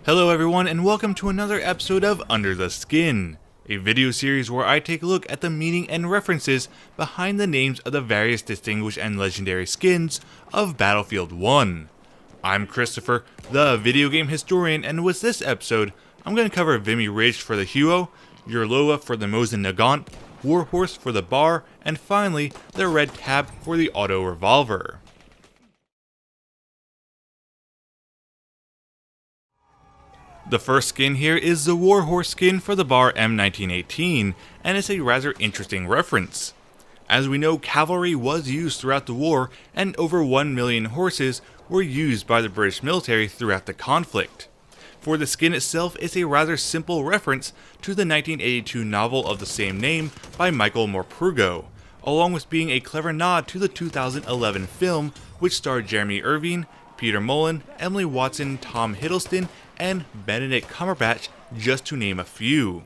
Hello everyone and welcome to another episode of Under the Skin, a video series where I take a look at the meaning and references behind the names of the various distinguished and legendary skins of Battlefield 1. I'm Christopher, the video game historian, and with this episode, I'm going to cover Vimy-Ridge for the Huot, Yurlova for the Mosin Nagant, Warhorse for the BAR, and finally, the red tab for the Auto Revolver. The first skin here is the Warhorse skin for the BAR M1918, and it's a rather interesting reference. As we know, cavalry was used throughout the war, and over 1 million horses were used by the British military throughout the conflict. For the skin itself, it's a rather simple reference to the 1982 novel of the same name by Michael Morpurgo, along with being a clever nod to the 2011 film, which starred Jeremy Irvine, Peter Mullen, Emily Watson, Tom Hiddleston, and Benedict Cumberbatch, just to name a few.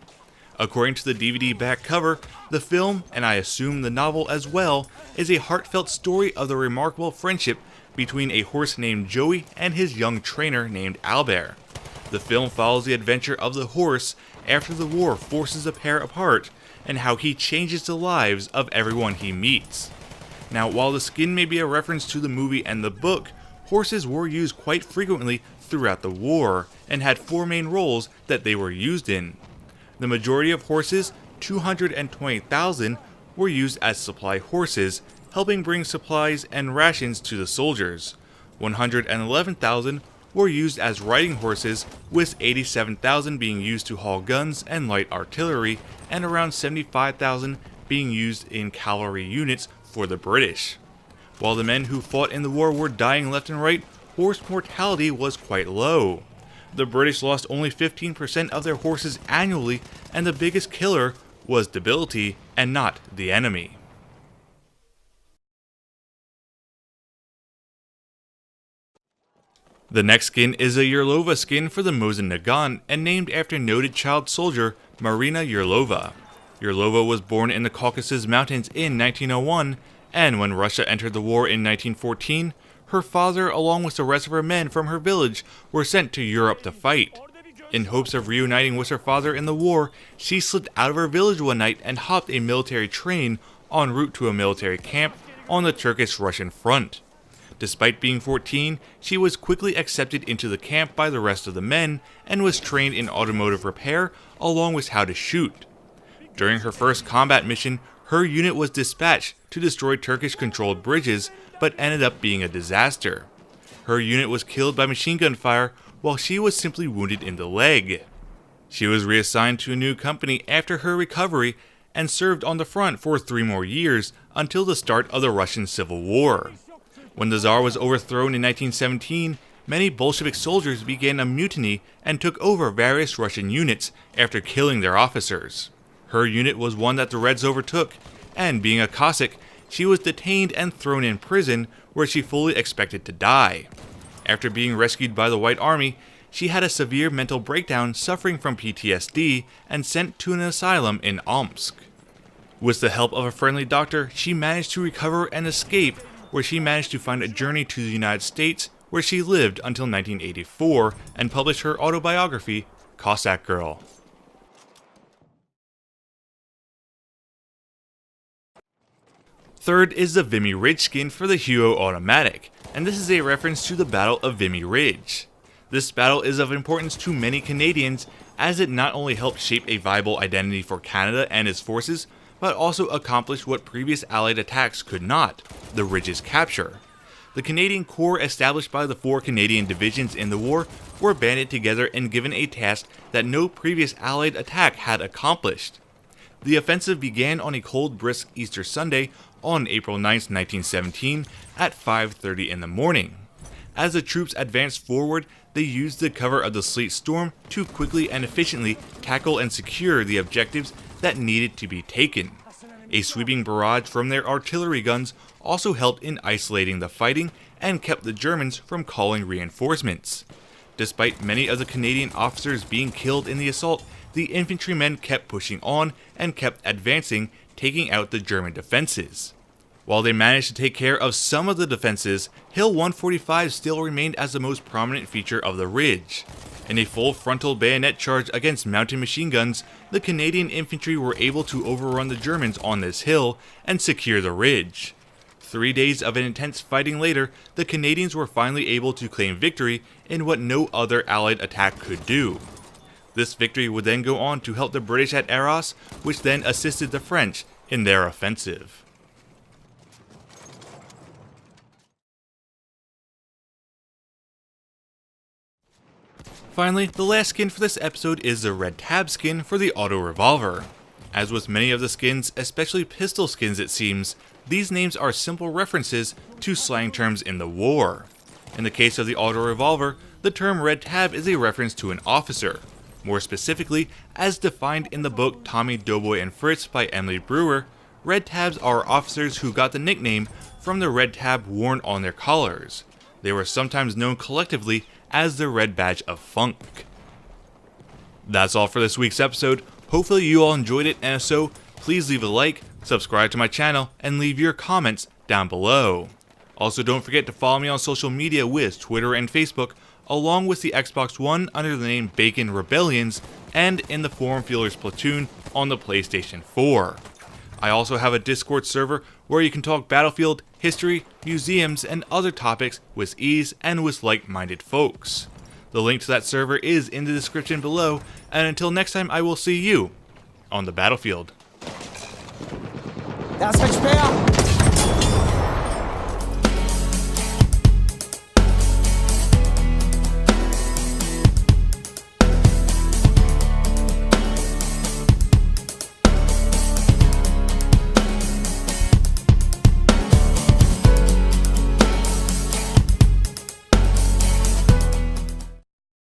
According to the DVD back cover, the film, and I assume the novel as well, is a heartfelt story of the remarkable friendship between a horse named Joey and his young trainer named Albert. The film follows the adventure of the horse after the war forces the pair apart, and how he changes the lives of everyone he meets. Now, while the skin may be a reference to the movie and the book, horses were used quite frequently throughout the war, and had 4 main roles that they were used in. The majority of horses, 220,000, were used as supply horses, helping bring supplies and rations to the soldiers. 111,000 were used as riding horses, with 87,000 being used to haul guns and light artillery, and around 75,000 being used in cavalry units for the British. While the men who fought in the war were dying left and right, horse mortality was quite low. The British lost only 15% of their horses annually, and the biggest killer was debility and not the enemy. The next skin is a Yurlova skin for the Mosin Nagant, and named after noted child soldier Marina Orlova. Yurlova was born in the Caucasus Mountains in 1901, and when Russia entered the war in 1914, her father, along with the rest of her men from her village, were sent to Europe to fight. In hopes of reuniting with her father in the war, she slipped out of her village one night and hopped a military train en route to a military camp on the Turkish-Russian front. Despite being 14, she was quickly accepted into the camp by the rest of the men and was trained in automotive repair along with how to shoot. During her first combat mission, her unit was dispatched to destroy Turkish-controlled bridges, but ended up being a disaster. Her unit was killed by machine gun fire, while she was simply wounded in the leg. She was reassigned to a new company after her recovery, and served on the front for 3 more years, until the start of the Russian Civil War. When the Tsar was overthrown in 1917, many Bolshevik soldiers began a mutiny and took over various Russian units after killing their officers. Her unit was one that the Reds overtook, and being a Cossack, she was detained and thrown in prison, where she fully expected to die. After being rescued by the White Army, she had a severe mental breakdown suffering from PTSD and sent to an asylum in Omsk. With the help of a friendly doctor, she managed to recover and escape, where she managed to find a journey to the United States, where she lived until 1984 and published her autobiography, Cossack Girl. Third is the Vimy-Ridge skin for the Huot Automatic, and this is a reference to the Battle of Vimy-Ridge. This battle is of importance to many Canadians, as it not only helped shape a viable identity for Canada and its forces, but also accomplished what previous Allied attacks could not: the Ridge's capture. The Canadian Corps, established by the 4 Canadian divisions in the war, were banded together and given a task that no previous Allied attack had accomplished. The offensive began on a cold, brisk Easter Sunday on April 9, 1917, at 5:30 in the morning. As the troops advanced forward, they used the cover of the sleet storm to quickly and efficiently tackle and secure the objectives that needed to be taken. A sweeping barrage from their artillery guns also helped in isolating the fighting and kept the Germans from calling reinforcements. Despite many of the Canadian officers being killed in the assault, the infantrymen kept pushing on and kept advancing, taking out the German defenses. While they managed to take care of some of the defenses, Hill 145 still remained as the most prominent feature of the ridge. In a full frontal bayonet charge against mountain machine guns, the Canadian infantry were able to overrun the Germans on this hill and secure the ridge. 3 days of intense fighting later, the Canadians were finally able to claim victory in what no other Allied attack could do. This victory would then go on to help the British at Arras, which then assisted the French in their offensive. Finally, the last skin for this episode is the red tab skin for the Auto Revolver. As with many of the skins, especially pistol skins it seems, these names are simple references to slang terms in the war. In the case of the Auto Revolver, the term red tab is a reference to an officer. More specifically, as defined in the book Tommy, Doughboy, and Fritz by Emily Brewer, red tabs are officers who got the nickname from the red tab worn on their collars. They were sometimes known collectively as the Red Badge of Funk. That's all for this week's episode. Hopefully you all enjoyed it, and if so, please leave a like, subscribe to my channel, and leave your comments down below. Also, don't forget to follow me on social media with Twitter and Facebook, along with the Xbox One under the name BaconRebellions, and in the Forum Feelers Platoon on the PlayStation 4. I also have a Discord server where you can talk Battlefield, history, museums, and other topics with ease and with like-minded folks. The link to that server is in the description below, and until next time I will see you on the battlefield. Das wird schwer!